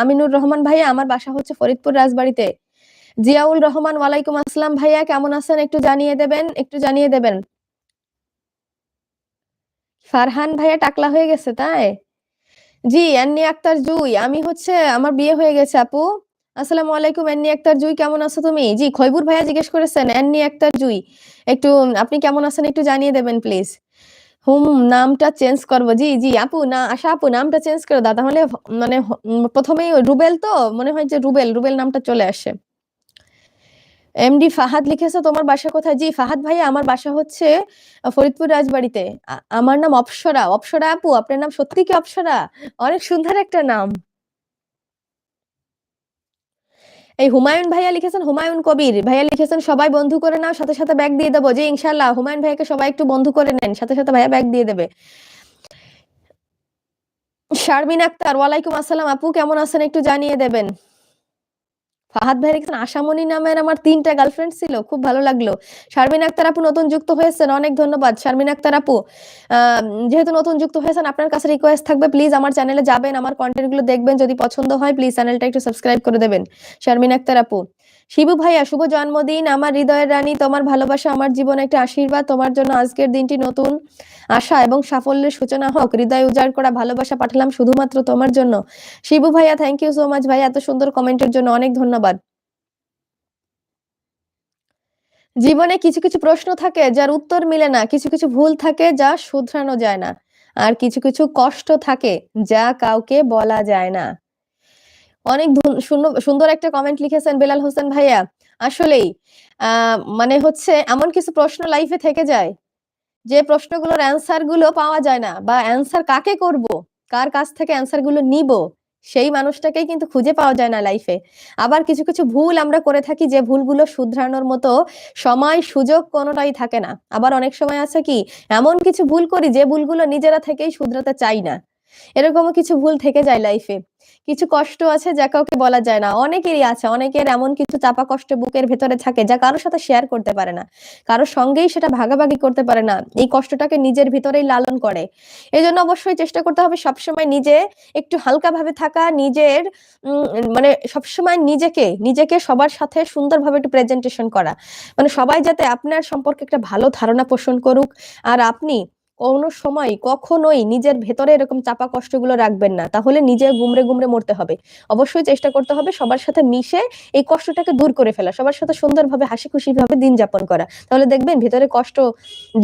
আমিনুর রহমান ভাইয়া, আমার বাসা হচ্ছে ফরিদপুর রাজবাড়িতে। জিয়াউল রহমান, ওয়ালাইকুম আসসালাম ভাইয়া, কেমন আছেন একটু জানিয়ে দেবেন, একটু জানিয়ে দেবেন। ফারহান ভাইয়া টাকলা হয়ে গেছে তাই? জি, এন্নি আক্তার জুই, আমি হচ্ছে আমার বিয়ে হয়ে গেছে আপু। আসসালামু আলাইকুম এন্নি আক্তার জুই, কেমন আছো তুমি? জি, খয়বুর ভাইয়া জিজ্ঞেস করেছেন এন্নি আক্তার জুই, একটু আপনি কেমন আছেন একটু জানিয়ে দেবেন প্লিজ। হুম, নামটা চেঞ্জ করবো। জি জি আপু, না আশা আপু, নামটা চেঞ্জ করে দাও তাহলে মানে প্রথমেই রুবেল তো মনে হয় যে রুবেল রুবেল নামটা চলে আসে। এমডি ফাহাদ লিখেছে তোমার বাসা কোথায়? জি ফাহাদ ভাইয়া, আমার বাসা হচ্ছে ফরিদপুর রাজবাড়িতে। আমার নাম অপ্সরা। অপ্সরা আপু, আপনার নাম সত্যি কি অপ্সরা? অনেক সুন্দর একটা নাম। এই হুমায়ুন ভাইয়া লিখেছেন, হুমায়ুন কবির ভাইয়া লিখেছেন সবাই বন্ধু করে নাও, সাথে সাথে ব্যাগ দিয়ে দেবো। জি ইনশাল্লাহ, হুমায়ুন ভাইয়াকে সবাই একটু বন্ধু করে নেন, সাথে সাথে ভাইয়া ব্যাগ দিয়ে দেবে। শারমিন আক্তার, ওয়ালাইকুম আসসালাম আপু, কেমন আছেন একটু জানিয়ে দেবেন। ফাহাদ ভাই লিখেছেন আশামণি নামের আমার 3টা গার্লফ্রেন্ড ছিল, খুব ভালো লাগলো। শারমিন আক্তার আপু নতুন যুক্ত হয়েছেন, অনেক ধন্যবাদ শারমিন আক্তার আপু। যেহেতু নতুন যুক্ত হয়েছেন, আপনার কাছে রিকোয়েস্ট থাকবে প্লিজ আমার চ্যানেলে যাবেন, আমার কন্টেন্ট গুলো দেখবেন, যদি পছন্দ হয় প্লিজ চ্যানেলটা একটু সাবস্ক্রাইব করে দেবেন। শারমিন আক্তার আপু। শিবু ভাইয়া, শুভ জন্মদিন আমার হৃদয়ের রানী, তোমার ভালোবাসা আমার জীবনে একটা আশীর্বাদ, তোমার জন্য আজকের দিনটি নতুন আশা এবং সাফল্যের সূচনা হোক, হৃদয় উজাড় করা ভালোবাসা পাঠালাম শুধুমাত্র তোমার জন্য। শিবু ভাইয়া, থ্যাংক ইউ সো মাচ ভাইয়া, এত সুন্দর কমেন্টের জন্য অনেক ধন্যবাদ। জীবনে কিছু কিছু প্রশ্ন থাকে যার উত্তর মিলে না, কিছু কিছু ভুল থাকে যা শুধরানো যায় না, আর কিছু কিছু কষ্ট থাকে যা কাউকে বলা যায় না। অনেক সুন্দর একটা কমেন্ট লিখেছেন বেলাল হোসেন ভাইয়া। আসলেই মানে হচ্ছে এমন কিছু প্রশ্ন লাইফে থেকে যায়, যে প্রশ্নগুলোর অ্যান্সার গুলো পাওয়া যায় না, বা অ্যান্সার কাকে করব, কার কাছ থেকে অ্যান্সার গুলো নিব, সেই মানুষটাকেই কিন্তু খুঁজে পাওয়া যায় না লাইফে। আবার কিছু কিছু ভুল আমরা করে থাকি, যে ভুলগুলো শুধরানোর মতো সময় সুযোগ কোনোটাই থাকে না। আবার অনেক সময় আছে কি, এমন কিছু ভুল করি যে ভুলগুলো নিজেরা থেকেই শুধরাতে চাই না। এরকমও কিছু ভুল থেকে যায় লাইফে। কিছু কষ্ট আছে যা কাউকে বলা যায় না, অনেকেরই আছে, অনেকের এমন কিছু চাপা কষ্ট বুকের ভেতরে থাকে যা কারোর সাথে শেয়ার করতে পারে না, কারোর সঙ্গেই সেটা ভাগাভাগি করতে পারে না, এই কষ্টটাকে নিজের ভিতরেই লালন করে। এই জন্য অবশ্যই চেষ্টা করতে হবে সবসময় নিজে একটু হালকা ভাবে থাকা, নিজের মানে সবসময় নিজেকে নিজেকে সবার সাথে সুন্দরভাবে একটু প্রেজেন্টেশন করা, মানে সবাই যাতে আপনার সম্পর্কে একটা ভালো ধারণা পোষণ করুক। আর আপনি কোনো সময় কখনোই নিজের ভেতরে এরকম চাপা কষ্টগুলো রাখবেন না, তাহলে নিজে গুমড়ে গুমড়ে মরতে হবে। অবশ্যই চেষ্টা করতে হবে সবার সাথে মিশে এই কষ্টটাকে দূর করে ফেলা, সবার সাথে সুন্দরভাবে হাসি খুশি ভাবে দিন যাপন করা, তাহলে দেখবেন ভিতরে কষ্ট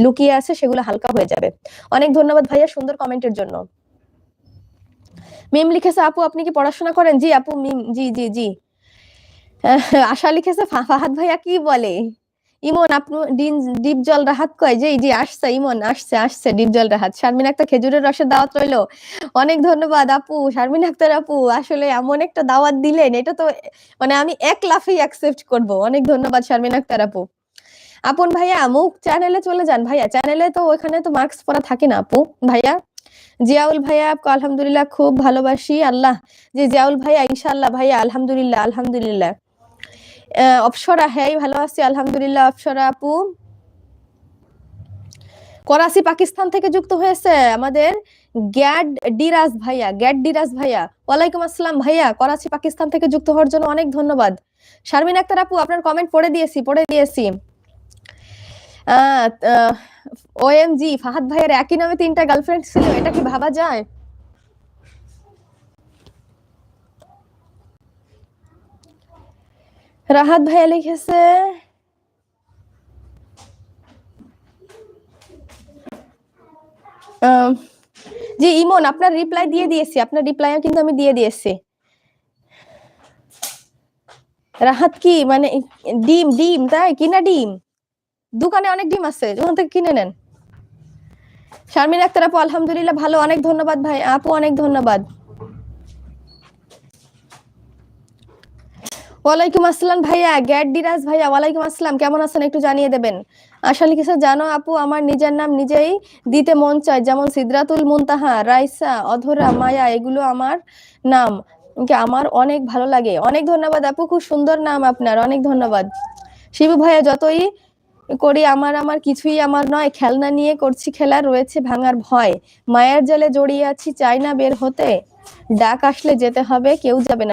লুকিয়ে আছে সেগুলো হালকা হয়ে যাবে। অনেক ধন্যবাদ ভাইয়া সুন্দর কমেন্টের জন্য। মিম লিখেছে আপু আপনি কি পড়াশোনা করেন? জি আপু, মিম, জি জি জি। আশা লিখেছে ফাহাদ ভাইয়া কি বলে? ইমন আপনি ডিপ জল রাহাত কয়? জি জি আসছে ইমন, আসছে আসছে ডিপ জল রাহাত। শারমিন আক্তার খেজুরের রসের দাওয়াত রইলো। অনেক ধন্যবাদ আপু, শারমিন আক্তার আপু, আসলে এমন একটা দাওয়াত দিলেন, এটা তো মানে আমি এক লাফেই অ্যাকসেপ্ট করব। অনেক ধন্যবাদ শারমিন আক্তার আপু। আপন ভাইয়া মুখ চ্যানেলে চলে যান ভাইয়া, চ্যানেলে তো ওখানে তো মার্কস পড়া থাকে না আপু ভাইয়া। জিয়াউল ভাইয়া আপু আলহামদুলিল্লাহ খুব ভালোবাসি আল্লাহ। জি জিয়াউল ভাইয়া ইনশাআল্লাহ ভাইয়া, আলহামদুলিল্লাহ আলহামদুলিল্লাহ। অপসরা, হ্যাঁ ভালো আছি আলহামদুলিল্লাহ অপসরা আপু। করাচি পাকিস্তান থেকে যুক্ত হয়েছে আমাদের গ্যাড ডিরাজ ভাইয়া, গ্যাড ডিরাজ ভাইয়া, ওয়ালাইকুম আসসালাম ভাইয়া, করাচি পাকিস্তান থেকে যুক্ত হওয়ার জন্য অনেক ধন্যবাদ। শারমিন আক্তার আপু আপনার কমেন্ট পড়ে দিয়েছি, পড়ে দিয়েছি। ওএমজি, ফাহাদ ভাইয়ের একই নামে 3টা গার্লফ্রেন্ড ছিল, এটা কি ভাবা যায়? রাহাত ভাইয়া লিখেছে জি ইমন আপনার রিপ্লাই দিয়ে দিয়েছি, আপনার রিপ্লাইও কিন্তু আমি দিয়ে দিয়েছি। রাহাত কি মানে ডিম ডিম তাই কিনা ডিম, দোকানে অনেক ডিম আছে, ওখান থেকে কিনে নেন। শারমিন আক্তার আপু আলহামদুলিল্লাহ ভালো, অনেক ধন্যবাদ ভাই আপু, অনেক ধন্যবাদ। ওয়ালাইকুম আসসালাম ভাইয়া, গ্যাড ডিরাজ ভাইয়া, ওয়ালাইকুম আসসালাম, কেমন আছেন একটু জানিয়ে দেবেন। আসলে কিছু জানো আপু, আমার নিজের নাম নিজেই দিতে মন চায়, যেমন সিদরাতুল মুনতাহা, রাইসা, অধরা, মায়া, এগুলো আমার নাম, আমার অনেক ভালো লাগে। অনেক ধন্যবাদ আপু, খুব সুন্দর নাম আপনার, অনেক ধন্যবাদ। শিবু ভাইয়া যতই করি আমার আমার কিছুই আমার নয়, খেলনা নিয়ে করছি খেলা, রয়েছে ভাঙার ভয়, মায়ের জালে জড়িয়ে আছি চাই না বের হতে, ডাক আসলে যেতে হবে, কেউ যাবে না।